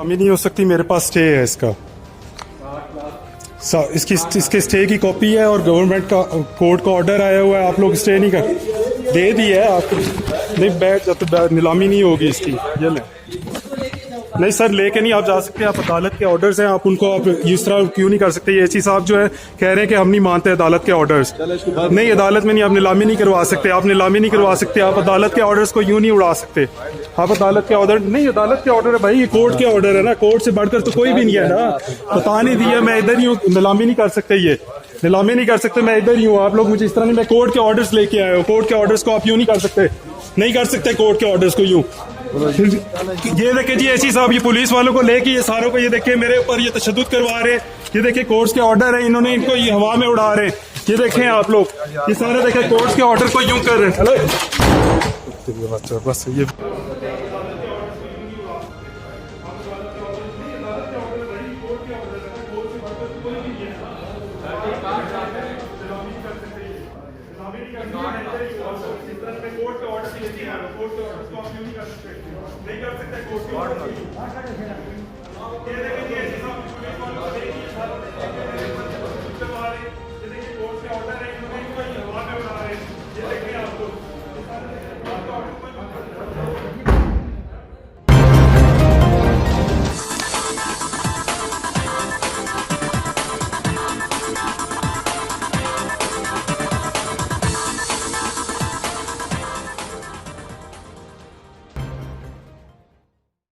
नीलामी नहीं हो सकती, मेरे पास स्टे है इसका, इसके स्टे की कॉपी है और गवर्नमेंट का कोर्ट का ऑर्डर आया हुआ है, आप लोग स्टे नहीं कर दे दी है आपको, नहीं बैठ जाते, नीलामी नहीं होगी इसकी, ये ले नहीं सर लेके नहीं आप जा सकते, आप अदालत के ऑर्डर्स हैं, आप उनको आप इस तरह क्यों नहीं कर सकते। ये एसी साहब जो है कह रहे हैं कि हम नहीं मानते अदालत के ऑर्डर्स, नहीं अदालत में नहीं, आप नीलामी नहीं करवा सकते, आप नीलामी नहीं करवा सकते, आप अदालत के ऑर्डर्स को यूं नहीं उड़ा सकते, आप अदालत के ऑर्डर नहीं, अदालत के ऑर्डर है भाई, ये कोर्ट के ऑर्डर है ना, कोर्ट से बढ़कर तो कोई भी नहीं है ना, बता नहीं दिया मैं इधर ही हूँ, नीलामी नहीं कर सकते, ये नीलामी नहीं कर सकते, मैं इधर ही हूँ, आप लोग मुझे इस तरह नहीं, मैं कोर्ट के ऑर्डर्स लेके आए हो, कोर्ट के ऑर्डर्स को आप यूं नहीं कर सकते, नहीं कर सकते कोर्ट के ऑर्डर्स को यूं। ये देखिए जी एसी साहब, ये पुलिस वालों को लेके ये सारों को, ये देखिए मेरे ऊपर ये तशद्दुद करवा रहे, ये देखिए कोर्ट्स के ऑर्डर है, इन्होंने इनको ये हवा में उड़ा रहे, ये देखें आप लोग, ये सारे देखें कोर्ट्स के ऑर्डर को यूं कर रहे हैं। हेलो बस ये नहीं कर सकते कोर्ट के ऑर्डर ये देखिए